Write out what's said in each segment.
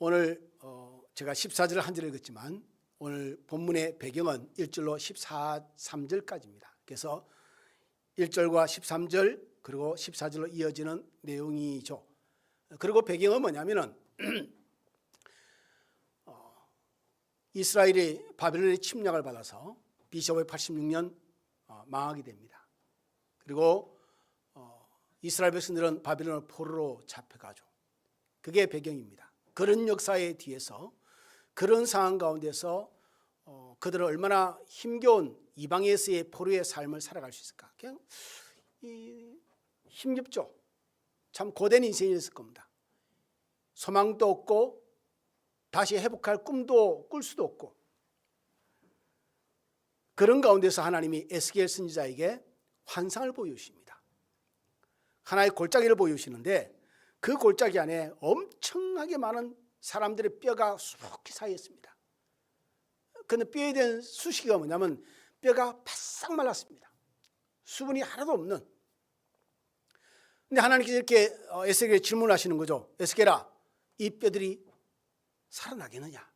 오늘 제가 14절 한 절을 읽었지만 오늘 본문의 배경은 1절로 13절까지입니다. 그래서 1절과 13절 그리고 14절로 이어지는 내용이죠. 그리고 배경은 뭐냐면은 이스라엘이 바벨론의 침략을 받아서 BC 586년 망하게 됩니다. 그리고 이스라엘 백성들은 바벨론 포로로 잡혀가죠. 그게 배경입니다. 그런 역사의 뒤에서 그런 상황 가운데서 그들은 얼마나 힘겨운 이방에서의 포로의 삶을 살아갈 수 있을까? 그냥 힘겹죠. 참 고된 인생이었을 겁니다. 소망도 없고 다시 회복할 꿈도 꿀 수도 없고 그런 가운데서 하나님이 에스겔 선지자에게 환상을 보여주십니다. 하나의 골짜기를 보여주시는데 그 골짜기 안에 엄청나게 많은 사람들의 뼈가 수북히 쌓여있습니다. 그런데 뼈에 대한 수식어가 뭐냐면 뼈가 바싹 말랐습니다. 수분이 하나도 없는. 근데 하나님께서 이렇게 에스겔에 질문하시는 거죠. 에스겔아, 이 뼈들이 살아나겠느냐?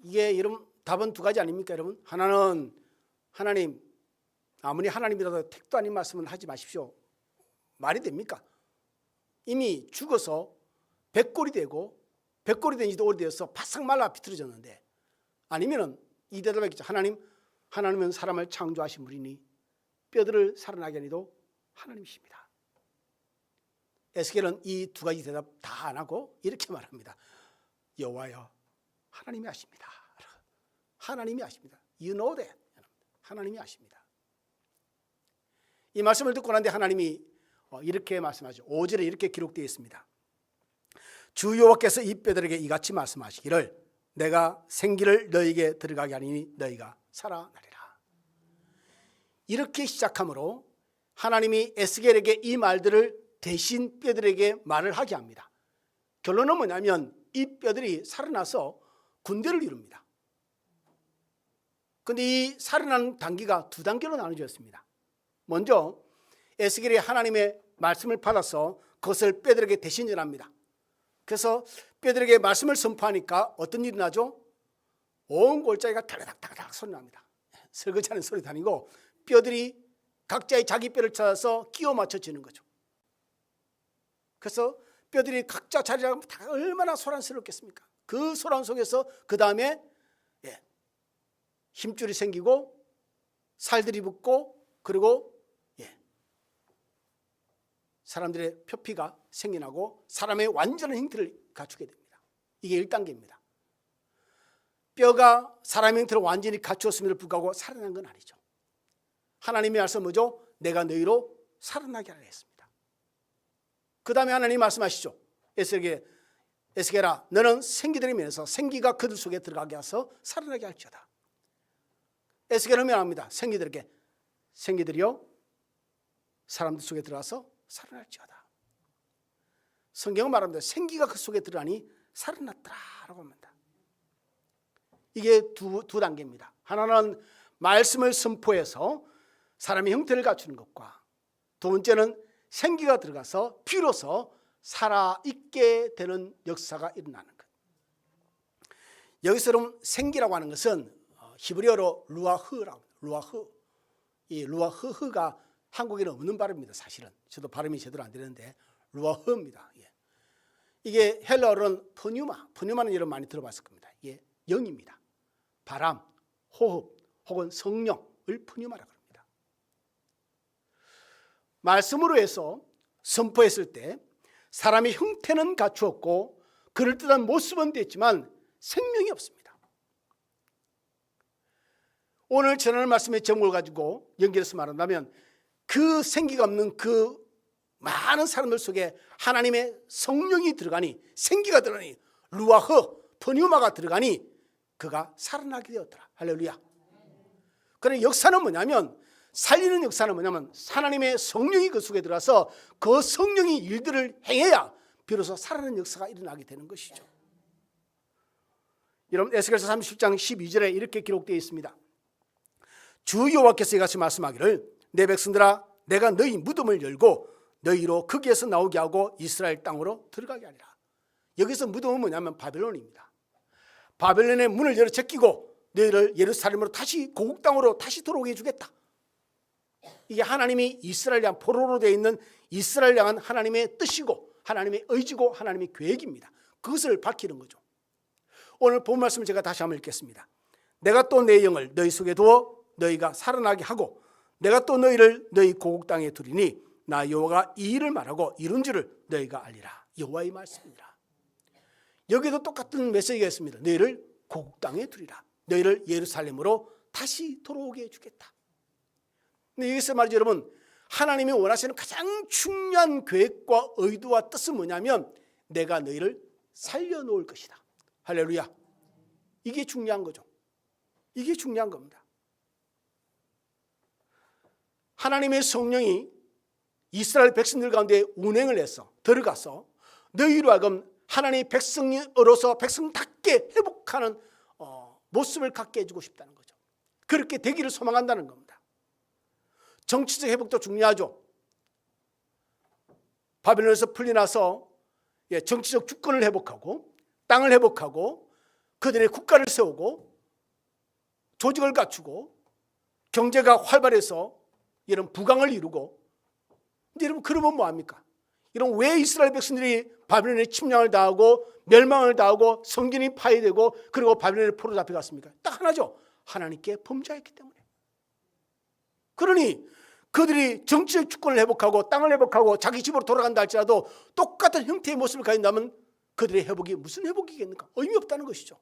이게 여러분 답은 두 가지 아닙니까 여러분? 하나는 하나님, 아무리 하나님이라도 택도 아닌 말씀은 하지 마십시오. 말이 됩니까? 이미 죽어서 백골이 되고 백골이 된 지도 오래되어서 바싹 말라 비틀어졌는데, 아니면은 이 대답이겠죠. 하나님은 사람을 창조하신 분이니 뼈들을 살아나게 하니도 하나님이십니다. 에스겔은 이 두 가지 대답 다 안 하고 이렇게 말합니다. 여호와여, 하나님이 아십니다. 하나님이 아십니다. You know that. 하나님이 아십니다. 이 말씀을 듣고 난데 하나님이 이렇게 말씀하죠. 5절에 이렇게 기록되어 있습니다. 주 여호와께서 이 뼈들에게 이같이 말씀하시기를 내가 생기를 너희에게 들어가게 하리니 너희가 살아나리라. 이렇게 시작하므로 하나님이 에스겔에게 이 말들을 대신 뼈들에게 말을 하게 합니다. 결론은 뭐냐면 이 뼈들이 살아나서 군대를 이룹니다. 그런데 이 살아나는 단계가 두 단계로 나눠졌습니다. 먼저 에스겔이 하나님의 말씀을 받아서 그것을 뼈들에게 대신 전합니다. 그래서 뼈들에게 말씀을 선포하니까 어떤 일이 나죠? 온 골짜기가 타닥타닥 소리 납니다. 설거지 하는 소리도 아니고 뼈들이 각자의 자기 뼈를 찾아서 끼워 맞춰지는 거죠. 그래서 뼈들이 각자 자리를 다 얼마나 소란스럽겠습니까? 그 소란 속에서 그 다음에 힘줄이 생기고 살들이 붙고 그리고 사람들의 표피가 생겨나고 사람의 완전한 형태를 갖추게 됩니다. 이게 1단계입니다. 뼈가 사람의 형태를 완전히 갖추었음에도 불구하고 살아난 건 아니죠. 하나님의 말씀 뭐죠? 내가 너희로 살아나게 하라 했습니다. 그 다음에 하나님 말씀하시죠. 에스겔아, 너는 생기들의 면에서 생기가 그들 속에 들어가게 해서 살아나게 할지어다. 에스겔은 명합니다. 생기들이요 사람들 속에 들어가서 살아날지어다. 성경은 말합니다. 생기가 그 속에 들어가니 살아났더라라고 합니다. 이게 두 단계입니다. 하나는 말씀을 선포해서 사람의 형태를 갖추는 것과 두 번째는 생기가 들어가서 비로소 살아있게 되는 역사가 일어나는 것. 여기서 여러분 생기라고 하는 것은 히브리어로 루아흐라고 합니다. 루아흐. 이 루아흐가 한국에는 없는 발음입니다. 사실은 저도 발음이 제대로 안 되는데 루아흐입니다. 이게 헬라어로는 푸뉴마는 여러분 많이 들어봤을 겁니다. 이게 영입니다. 바람, 호흡 혹은 성령을 푸뉴마라고 합니다. 말씀으로 해서 선포했을 때 사람의 형태는 갖추었고 그럴듯한 모습은 됐지만 생명이 없습니다. 오늘 전하는 말씀의 제목을 가지고 연결해서 말한다면 그 생기가 없는 그 많은 사람들 속에 하나님의 성령이 들어가니 생기가 들어가니 루아흐, 푸뉴마가 들어가니 그가 살아나게 되었더라. 할렐루야. 그런데 역사는 뭐냐면 살리는 역사는 뭐냐면 하나님의 성령이 그 속에 들어가서 그 성령이 일들을 행해야 비로소 살아나는 역사가 일어나게 되는 것이죠. 여러분 에스겔서 37장 12절에 이렇게 기록되어 있습니다. 주 여호와께서 이같이 말씀하기를 내 백성들아 내가 너희 무덤을 열고 너희로 거기에서 나오게 하고 이스라엘 땅으로 들어가게 하리라. 여기서 무덤은 뭐냐면 바벨론입니다. 바벨론의 문을 열어 제끼고 너희를 예루살렘으로 다시 고국 땅으로 다시 돌아오게 해주겠다. 이게 하나님이 이스라엘 향한 포로로 되어 있는 이스라엘 향한 하나님의 뜻이고 하나님의 의지고 하나님의 계획입니다. 그것을 밝히는 거죠. 오늘 본 말씀을 제가 다시 한번 읽겠습니다. 내가 또 내 영을 너희 속에 두어 너희가 살아나게 하고 내가 또 너희를 너희 고국 땅에 두리니 나 여호와가 이 일을 말하고 이룬 줄을 너희가 알리라. 여호와의 말씀이라. 여기도 똑같은 메시지가 있습니다. 너희를 고국 땅에 두리라. 너희를 예루살렘으로 다시 돌아오게 해주겠다. 근데 여기서 말이죠, 여러분, 하나님이 원하시는 가장 중요한 계획과 의도와 뜻은 뭐냐면 내가 너희를 살려놓을 것이다. 할렐루야. 이게 중요한 거죠. 이게 중요한 겁니다. 하나님의 성령이 이스라엘 백성들 가운데 운행을 해서 들어가서 너희로 하여금 하나님의 백성으로서 백성답게 회복하는 모습을 갖게 해주고 싶다는 거죠. 그렇게 되기를 소망한다는 겁니다. 정치적 회복도 중요하죠. 바벨론에서 풀려나서 정치적 주권을 회복하고 땅을 회복하고 그들의 국가를 세우고 조직을 갖추고 경제가 활발해서 이런 부강을 이루고, 근데 여러분 그러면 뭐합니까? 이런 왜 이스라엘 백성들이 바벨론에 침략을 당하고 멸망을 당하고 성전이 파괴되고 그리고 바벨론에 포로 잡혀갔습니까? 딱 하나죠. 하나님께 범죄했기 때문에. 그러니 그들이 정치적 주권을 회복하고 땅을 회복하고 자기 집으로 돌아간다 할지라도 똑같은 형태의 모습을 가진다면 그들의 회복이 무슨 회복이겠습니까? 의미 없다는 것이죠.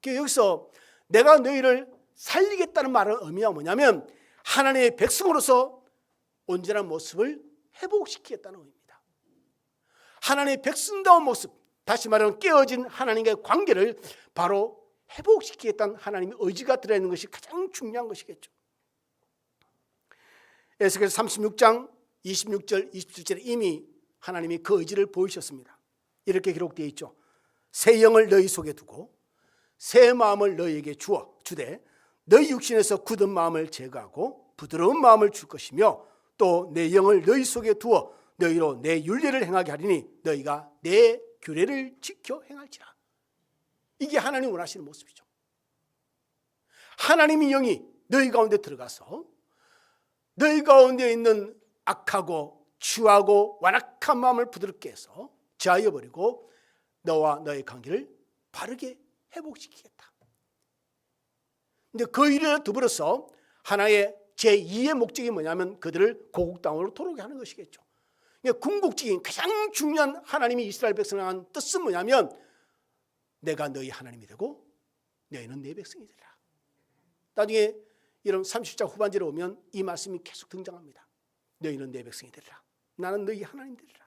여기서 내가 너희를 살리겠다는 말은 의미가 뭐냐면 하나님의 백성으로서 온전한 모습을 회복시키겠다는 의미입니다. 하나님의 백성다운 모습, 다시 말하면 깨어진 하나님과의 관계를 바로 회복시키겠다는 하나님의 의지가 들어있는 것이 가장 중요한 것이겠죠. 에스겔서 36장 26절 27절에 이미 하나님이 그 의지를 보이셨습니다. 이렇게 기록되어 있죠. 새 영을 너희 속에 두고 새 마음을 너희에게 주되 너희 육신에서 굳은 마음을 제거하고 부드러운 마음을 줄 것이며 또 내 영을 너희 속에 두어 너희로 내 율례를 행하게 하리니 너희가 내 규례를 지켜 행할지라. 이게 하나님 원하시는 모습이죠. 하나님의 영이 너희 가운데 들어가서 너희 가운데 있는 악하고 추하고 완악한 마음을 부드럽게 해서 제하여 버리고 너와 너의 관계를 바르게 회복시키겠다. 근데 그 일을 더불어서 하나의 제2의 목적이 뭐냐면 그들을 고국 땅으로 돌아오게 하는 것이겠죠. 그러니까 궁극적인 가장 중요한 하나님이 이스라엘 백성을 향한 뜻은 뭐냐면 내가 너희 하나님이 되고 너희는 내 백성이 되리라. 나중에 이런 30장 후반절에 오면 이 말씀이 계속 등장합니다. 너희는 내 백성이 되리라. 나는 너희 하나님 되리라.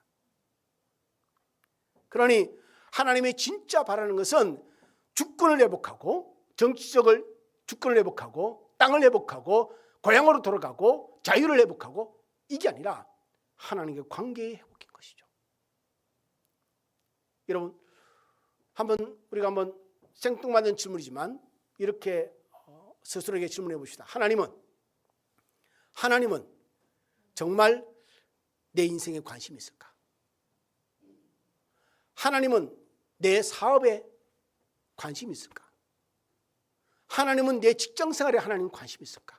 그러니 하나님의 진짜 바라는 것은 주권을 회복하고 정치적을 주권을 회복하고 땅을 회복하고 고향으로 돌아가고 자유를 회복하고 이게 아니라 하나님과 관계의 회복인 것이죠. 여러분 우리가 한번 생뚱맞은 질문이지만 이렇게 스스로에게 질문해 봅시다. 하나님은 정말 내 인생에 관심이 있을까? 하나님은 내 사업에 관심이 있을까? 하나님은 내 직장 생활에 하나님 관심이 있을까?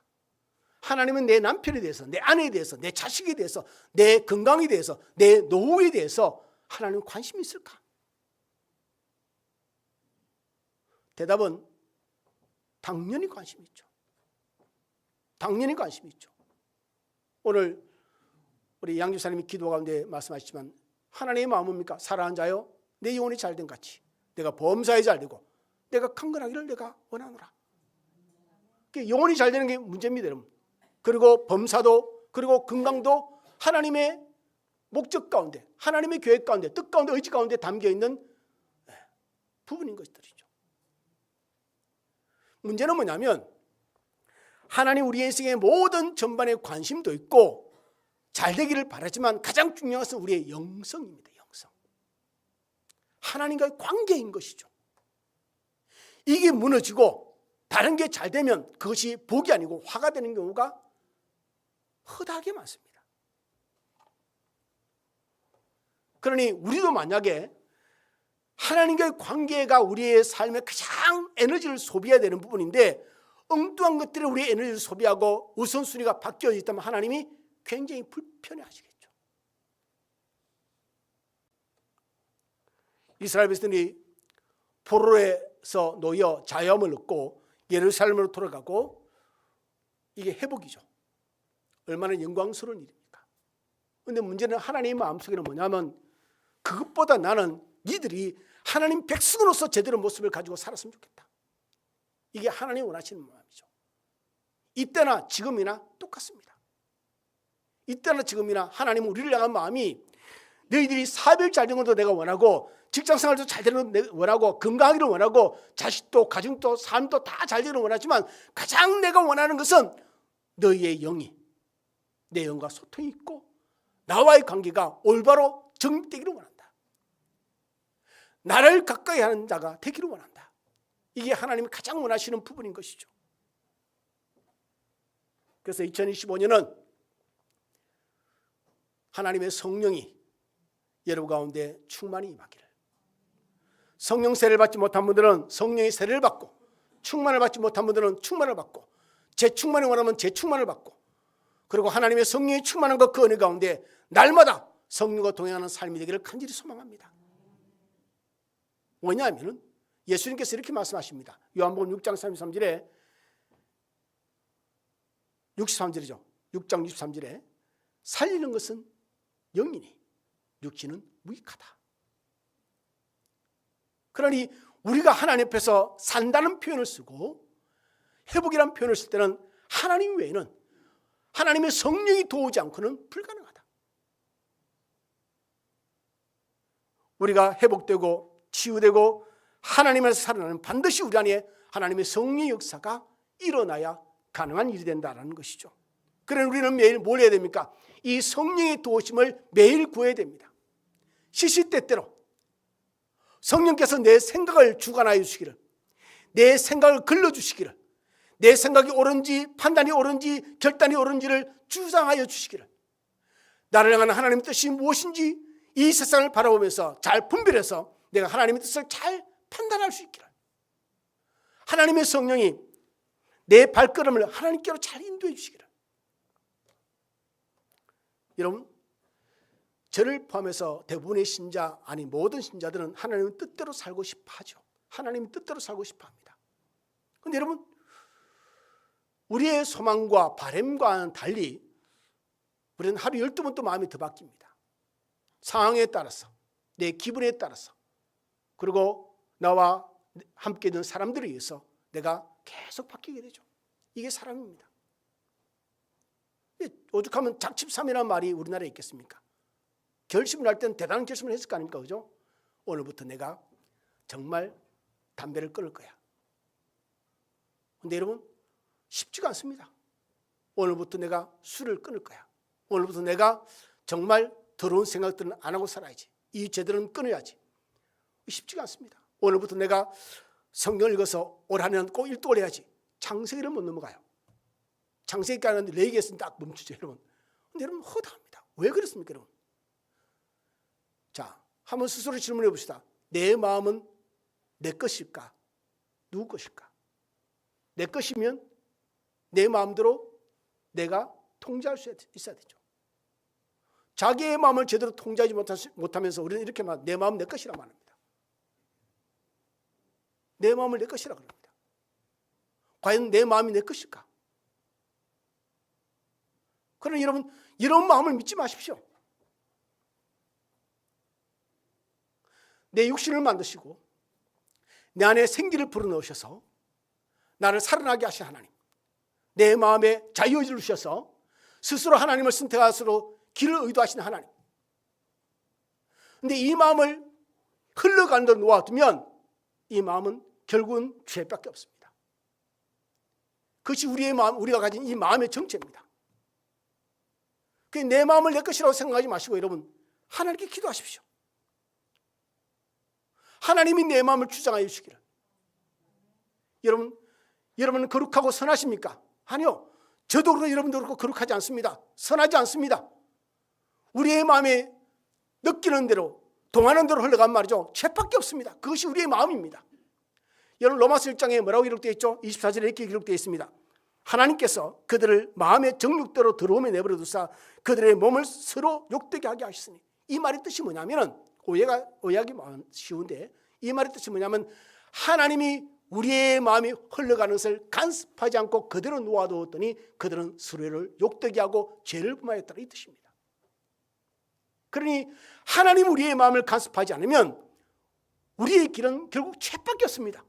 하나님은 내 남편에 대해서, 내 아내에 대해서, 내 자식에 대해서, 내 건강에 대해서, 내 노후에 대해서 하나님은 관심이 있을까? 대답은 당연히 관심이 있죠. 당연히 관심이 있죠. 오늘 우리 양 집사님이 기도 가운데 말씀하시지만 하나님의 마음은 뭡니까? 사랑하는 자여 내 영혼이 잘된 같이 내가 범사에 잘되고 내가 강건하기를 내가 원하노라. 영혼이 잘되는 게 문제입니다, 여러분. 그리고 범사도 그리고 건강도 하나님의 목적 가운데 하나님의 계획 가운데 뜻 가운데 의지 가운데 담겨있는 부분인 것들이죠. 문제는 뭐냐면 하나님 우리의 인생의 모든 전반에 관심도 있고 잘되기를 바라지만 가장 중요한 것은 우리의 영성입니다. 영성. 하나님과의 관계인 것이죠. 이게 무너지고 다른 게 잘 되면 그것이 복이 아니고 화가 되는 경우가 허다하게 많습니다. 그러니 우리도 만약에 하나님과의 관계가 우리의 삶에 가장 에너지를 소비해야 되는 부분인데 엉뚱한 것들을 우리의 에너지를 소비하고 우선순위가 바뀌어 있다면 하나님이 굉장히 불편해 하시겠죠. 이스라엘 백성들이 포로에서 놓여 자유함을 얻고 예루살렘으로 돌아가고 이게 회복이죠. 얼마나 영광스러운 일입니까? 그런데 문제는 하나님의 마음속에는 뭐냐면 그것보다 나는 니들이 하나님 백성으로서 제대로 모습을 가지고 살았으면 좋겠다. 이게 하나님이 원하시는 마음이죠. 이때나 지금이나 똑같습니다. 이때나 지금이나 하나님은 우리를 향한 마음이 너희들이 사별 잘 되는 것도 내가 원하고 직장생활도 잘 되는 걸 원하고 건강하기를 원하고 자식도 가정도 삶도 다 잘 되기를 원하지만 가장 내가 원하는 것은 너희의 영이 내 영과 소통이 있고 나와의 관계가 올바로 정립되기를 원한다. 나를 가까이 하는 자가 되기를 원한다. 이게 하나님이 가장 원하시는 부분인 것이죠. 그래서 2025년은 하나님의 성령이 여러분 가운데 충만히 임하기를, 성령 세례를 받지 못한 분들은 성령의 세례를 받고, 충만을 받지 못한 분들은 충만을 받고, 재충만을 원하면 재충만을 받고, 그리고 하나님의 성령이 충만한 것 그 은혜 가운데 날마다 성령과 동행하는 삶이 되기를 간절히 소망합니다. 왜냐하면 예수님께서 이렇게 말씀하십니다. 요한복음 6장 33절에 63절이죠. 6장 63절에 살리는 것은 영이니 육신은 무익하다. 그러니 우리가 하나님 앞에서 산다는 표현을 쓰고 회복이라는 표현을 쓸 때는 하나님 외에는 하나님의 성령이 도우지 않고는 불가능하다. 우리가 회복되고 치유되고 하나님에서 살아나는 반드시 우리 안에 하나님의 성령의 역사가 일어나야 가능한 일이 된다는 것이죠. 그러니 우리는 매일 뭘 해야 됩니까? 이 성령의 도우심을 매일 구해야 됩니다. 시시때때로 성령께서 내 생각을 주관하여 주시기를, 내 생각을 걸러주시기를, 내 생각이 옳은지 판단이 옳은지 결단이 옳은지를 주장하여 주시기를, 나를 향한 하나님의 뜻이 무엇인지 이 세상을 바라보면서 잘 분별해서 내가 하나님의 뜻을 잘 판단할 수 있기를, 하나님의 성령이 내 발걸음을 하나님께로 잘 인도해 주시기를. 여러분, 저를 포함해서 대부분의 신자, 아니 모든 신자들은 하나님의 뜻대로 살고 싶어 하죠. 하나님의 뜻대로 살고 싶어 합니다. 그런데 여러분, 우리의 소망과 바람과는 달리 우리는 하루 12번 또 마음이 더 바뀝니다. 상황에 따라서, 내 기분에 따라서, 그리고 나와 함께 있는 사람들에 의해서 내가 계속 바뀌게 되죠. 이게 사람입니다. 오죽하면 작심삼일이라는 말이 우리나라에 있겠습니까? 결심을 할 때는 대단한 결심을 했을 거 아닙니까? 그죠? 오늘부터 내가 정말 담배를 끊을 거야. 근데 여러분, 쉽지가 않습니다. 오늘부터 내가 술을 끊을 거야. 오늘부터 내가 정말 더러운 생각들은 안 하고 살아야지. 이 죄들은 끊어야지. 쉽지가 않습니다. 오늘부터 내가 성경을 읽어서 올 한 해는 꼭 1등을 해야지. 창세기를 못 넘어가요. 창세기 하는데 레위기에서는 딱 멈추죠, 여러분. 근데 여러분 허다합니다. 왜 그렇습니까, 여러분? 자, 한번 스스로 질문해 봅시다. 내 마음은 내 것일까? 누구 것일까? 내 것이면 내 마음대로 내가 통제할 수 있어야 되죠. 자기의 마음을 제대로 통제하지 못하면서 우리는 이렇게 말, 내 마음 내 것이라 말합니다. 내 마음을 내 것이라 그럽니다. 과연 내 마음이 내 것일까? 그러나 여러분, 이런 마음을 믿지 마십시오. 내 육신을 만드시고 내 안에 생기를 불어넣으셔서 나를 살아나게 하신 하나님, 내 마음에 자유의지를 주셔서 스스로 하나님을 선택하시로 길을 의도하시는 하나님. 그런데 이 마음을 흘러가는 대로 놓아두면 이 마음은 결국은 죄밖에 없습니다. 그것이 우리의 마음, 우리가 가진 이 마음의 정체입니다. 내 마음을 내 것이라고 생각하지 마시고 여러분, 하나님께 기도하십시오. 하나님이 내 마음을 주장하여 주시기를. 여러분은 거룩하고 선하십니까? 아니요. 저도 그렇고 여러분도 그렇고 거룩하지 않습니다. 선하지 않습니다. 우리의 마음에 느끼는 대로 동하는 대로 흘러간 말이죠. 죄밖에 없습니다. 그것이 우리의 마음입니다. 여러분 로마서 1장에 뭐라고 기록되어 있죠? 24절에 이렇게 기록되어 있습니다. 하나님께서 그들을 마음의 정욕대로 더러움에 내버려 두사 그들의 몸을 서로 욕되게 하게 하셨으니, 이 말의 뜻이 뭐냐면, 오해하기 쉬운데 이 말의 뜻이 뭐냐면, 하나님이 우리의 마음이 흘러가는 것을 간섭하지 않고 그대로 놓아두었더니 그들은 서로를 욕되게 하고 죄를 범하였다, 이 뜻입니다. 그러니 하나님 우리의 마음을 간섭하지 않으면 우리의 길은 결국 죄밖에 없습니다.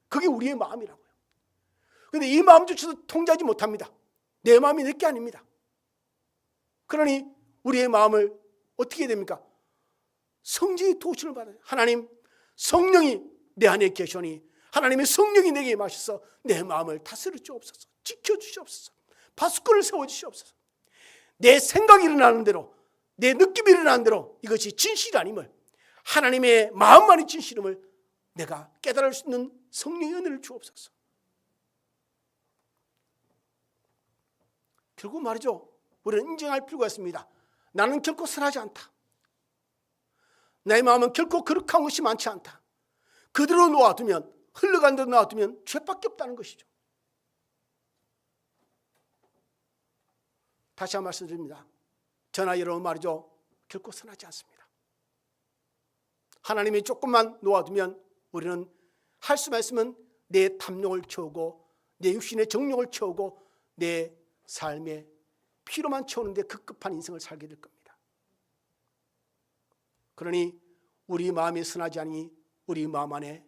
그게 우리의 마음이라고요. 그런데 이 마음조차도 통제하지 못합니다. 내 마음이 내 게 아닙니다. 그러니 우리의 마음을 어떻게 해야 됩니까? 성령의 도우심을 받아요. 하나님, 성령이 내 안에 계시오니 하나님의 성령이 내게 임하셔서 내 마음을 다스려 주옵소서, 지켜주시옵소서, 바스권을 세워주시옵소서. 내 생각이 일어나는 대로, 내 느낌이 일어나는 대로 이것이 진실이 아님을, 하나님의 마음만이 진실임을 내가 깨달을 수 있는 성령의 은혜를 주옵소서. 결국 말이죠, 우리는 인정할 필요가 있습니다. 나는 결코 선하지 않다. 내 마음은 결코 거룩한 것이 많지 않다. 그대로 놓아두면, 흘러간 대로 놔두면 죄밖에 없다는 것이죠. 다시 한 번 말씀드립니다. 저나 여러분 말이죠, 결코 선하지 않습니다. 하나님이 조금만 놓아두면 우리는 할 수만 있으면 내 탐욕을 채우고 내 육신의 정욕을 채우고 내 삶의 피로만 채우는데 급급한 인생을 살게 될 겁니다. 그러니 우리 마음이 선하지 않으니 우리 마음 안에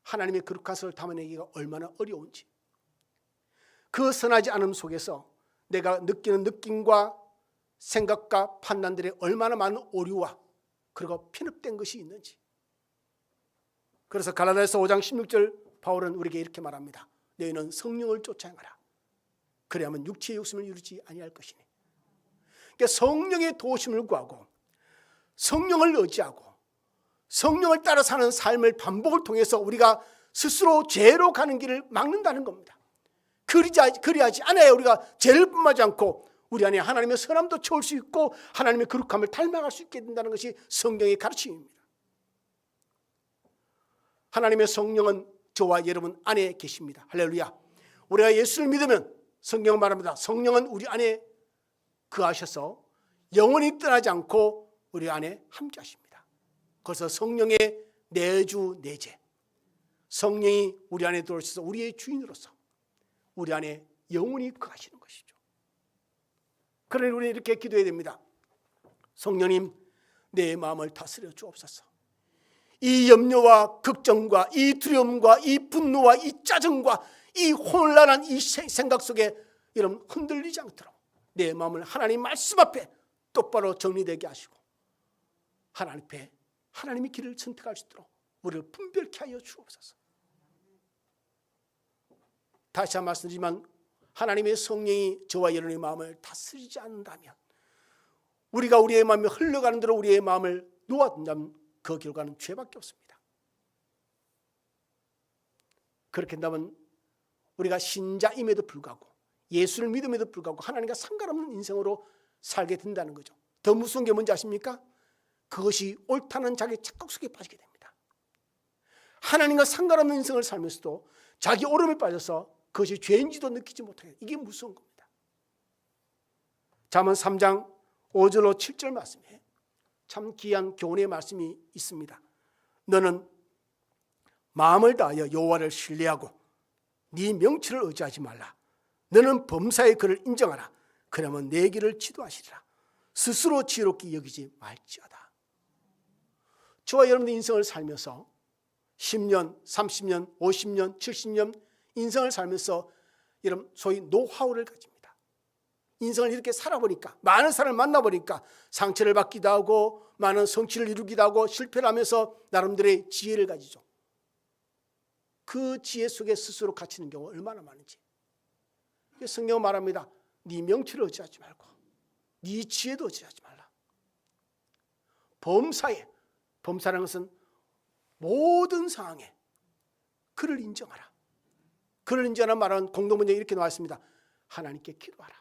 하나님의 거룩한 것을 담아내기가 얼마나 어려운지, 그 선하지 않음 속에서 내가 느끼는 느낌과 생각과 판단들이 얼마나 많은 오류와 그리고 편협된 것이 있는지. 그래서 갈라디아서 5장 16절 바울은 우리에게 이렇게 말합니다. 너희는 성령을 쫓아 행하라. 그래야만 육체의 욕심을 이루지 아니할 것이니. 그러니까 성령의 도우심을 구하고 성령을 의지하고 성령을 따라 사는 삶을 반복을 통해서 우리가 스스로 죄로 가는 길을 막는다는 겁니다. 그리하지 않아야 우리가 죄를 범하지 않고 우리 안에 하나님의 선함도 채울 수 있고 하나님의 거룩함을 닮아갈 수 있게 된다는 것이 성경의 가르침입니다. 하나님의 성령은 저와 여러분 안에 계십니다. 할렐루야. 우리가 예수를 믿으면 성경은 말합니다. 성령은 우리 안에 거하셔서 영원히 떠나지 않고 우리 안에 함께하십니다. 그래서 성령의 내주 내재, 성령이 우리 안에 들어오셔서 우리의 주인으로서 우리 안에 영원히 거하시는 것이죠. 그러니 우리는 이렇게 기도해야 됩니다. 성령님, 내 마음을 다스려 주옵소서. 이 염려와 걱정과 이 두려움과 이 분노와 이 짜증과 이 혼란한 이 생각 속에 여러분 흔들리지 않도록 내 마음을 하나님 말씀 앞에 똑바로 정리되게 하시고 하나님 앞에 하나님의 길을 선택할 수 있도록 우리를 분별케 하여 주옵소서. 다시 한 번 말씀드리지만 하나님의 성령이 저와 여러분의 마음을 다스리지 않는다면, 우리가 우리의 마음이 흘러가는 대로 우리의 마음을 놓아둔다면 그 결과는 죄밖에 없습니다. 그렇게 한다면 우리가 신자임에도 불구하고 예수를 믿음에도 불구하고 하나님과 상관없는 인생으로 살게 된다는 거죠. 더 무서운 게 뭔지 아십니까? 그것이 옳다는 자기 착각 속에 빠지게 됩니다. 하나님과 상관없는 인생을 살면서도 자기 오름에 빠져서 그것이 죄인지도 느끼지 못하게, 이게 무서운 겁니다. 잠언 3장 5절로 7절 말씀에 참 귀한 교훈의 말씀이 있습니다. 너는 마음을 다하여 여호와를 신뢰하고 네 명철을 의지하지 말라. 너는 범사의 그를 인정하라. 그러면 내 길을 지도하시리라. 스스로 지혜롭게 여기지 말지어다. 저와 여러분의 인생을 살면서 10년, 30년, 50년, 70년 인생을 살면서 여러분 소위 노하우를 가집니다. 인생을 이렇게 살아보니까, 많은 사람을 만나보니까 상처를 받기도 하고 많은 성취를 이루기도 하고 실패를 하면서 나름대로의 지혜를 가지죠. 그 지혜 속에 스스로 갇히는 경우가 얼마나 많은지. 성경은 말합니다. 네 명철을 의지하지 말고 네 지혜도 의지하지 말라. 범사라는 것은 모든 상황에 그를 인정하라. 그를 인정하는 말은 공동문제에 이렇게 나와 있습니다. 하나님께 기도하라.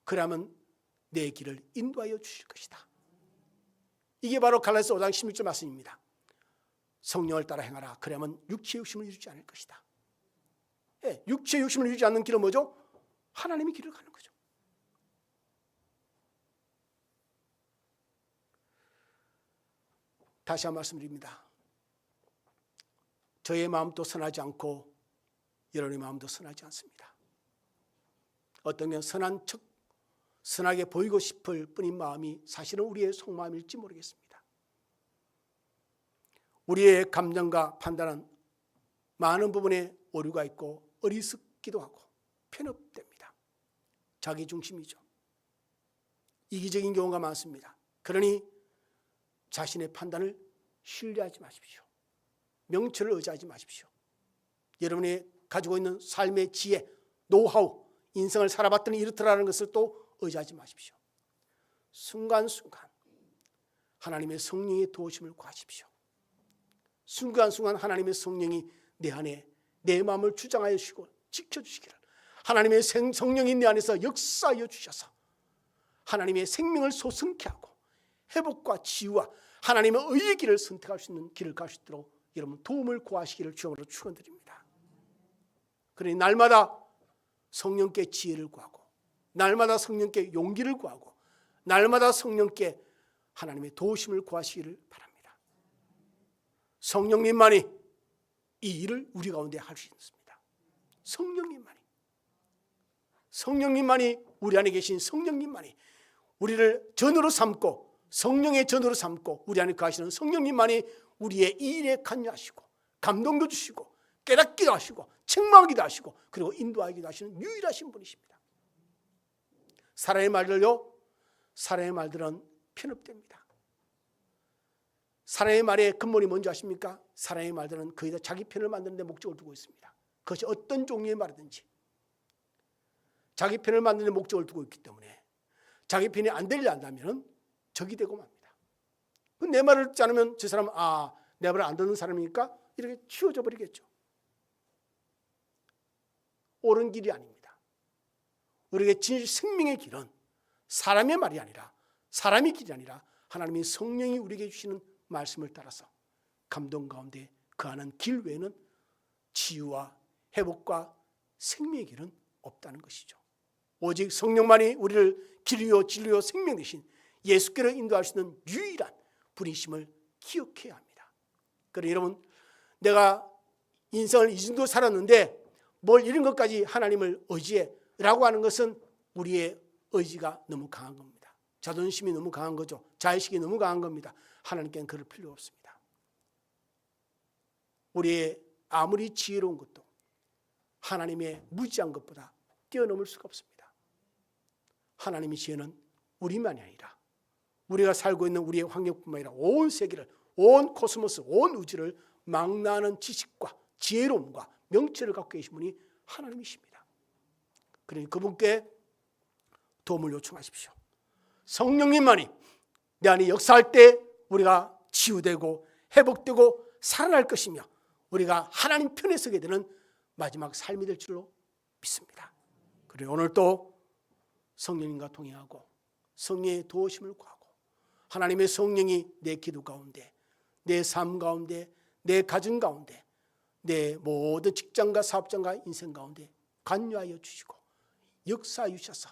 그러면 내 길을 인도하여 주실 것이다. 이게 바로 갈라디아서 5장 16절 말씀입니다. 성령을 따라 행하라. 그러면 육체의 욕심을 이루지 않을 것이다. 예, 육체의 욕심을 이루지 않는 길은 뭐죠? 하나님의 길을 가는 거죠. 다시 한 번 말씀드립니다. 저의 마음도 선하지 않고 여러분의 마음도 선하지 않습니다. 어떤 경우는 선한 척, 선하게 보이고 싶을 뿐인 마음이 사실은 우리의 속마음일지 모르겠습니다. 우리의 감정과 판단은 많은 부분에 오류가 있고 어리석기도 하고 편협됩니다. 자기중심이죠. 이기적인 경우가 많습니다. 그러니 자신의 판단을 신뢰하지 마십시오. 명철을 의지하지 마십시오. 여러분이 가지고 있는 삶의 지혜, 노하우, 인생을 살아봤더니 이렇더라는 것을 또 의지하지 마십시오. 순간순간 하나님의 성령의 도우심을 구하십시오. 순간순간 하나님의 성령이 내 안에 내 마음을 주장하여 주시고 지켜주시기를, 하나님의 성령이 내 안에서 역사하여 주셔서 하나님의 생명을 솟음케 하고 회복과 치유와 하나님의 의의 길을 선택할 수 있는 길을 갈 수 있도록 여러분 도움을 구하시기를 주님으로 축원드립니다. 그러니 날마다 성령께 지혜를 구하고, 날마다 성령께 용기를 구하고, 날마다 성령께 하나님의 도우심을 구하시기를 바랍니다. 성령님만이 이 일을 우리 가운데 할 수 있습니다. 성령님만이 우리 안에 계신 성령님만이 우리를 전으로 삼고 성령의 전으로 삼고 우리 안에 거하시는 성령님만이 우리의 이 일에 관여하시고 감동도 주시고 깨닫기도 하시고 책망하기도 하시고 그리고 인도하기도 하시는 유일하신 분이십니다. 사람의 말들은 편협됩니다. 사람의 말의 근본이 뭔지 아십니까? 사람의 말들은 거의 다 자기 편을 만드는 데 목적을 두고 있습니다. 그것이 어떤 종류의 말이든지 자기 편을 만드는 데 목적을 두고 있기 때문에 자기 편이 안 되려 한다면 적이 되고 맙니다. 내 말을 듣지 않으면 저 사람은 내 말을 안 듣는 사람이니까 이렇게 치워져 버리겠죠. 옳은 길이 아닙니다. 우리에게 진실 생명의 길은 사람의 말이 아니라, 사람의 길이 아니라 하나님의 성령이 우리에게 주시는 말씀을 따라서 감동 가운데 거하는 길 외에는 치유와 회복과 생명의 길은 없다는 것이죠. 오직 성령만이 우리를 길이요 진리요 생명 되신 예수께로 인도할 수 있는 유일한 분이심을 기억해야 합니다. 그러니 여러분, 내가 인생을 이 정도 살았는데 뭘 이런 것까지 하나님을 의지해라고 하는 것은 우리의 의지가 너무 강한 겁니다. 자존심이 너무 강한 거죠. 자의식이 너무 강한 겁니다. 하나님께는 그럴 필요 없습니다. 우리의 아무리 지혜로운 것도 하나님의 무지한 것보다 뛰어넘을 수가 없습니다. 하나님의 지혜는 우리만이 아니라 우리가 살고 있는 우리의 환경뿐만 아니라 온 세계를, 온 코스모스, 온 우주를 망라하는 지식과 지혜로움과 명철을 갖고 계신 분이 하나님이십니다. 그러니 그분께 도움을 요청하십시오. 성령님만이 내 안에 역사할 때 우리가 치유되고 회복되고 살아날 것이며 우리가 하나님 편에 서게 되는 마지막 삶이 될 줄로 믿습니다. 그리고 오늘 또 성령님과 동행하고 성령의 도우심을 구하고 하나님의 성령이 내 기도 가운데, 내 삶 가운데, 내 가정 가운데, 내 모든 직장과 사업장과 인생 가운데 관여하여 주시고 역사하여 주셔서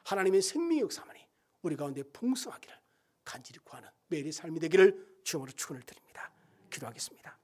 하나님의 생명의 역사만이 우리 가운데 풍성하기를 간절히 구하는 매일의 삶이 되기를 주님으로 축원을 드립니다. 기도하겠습니다.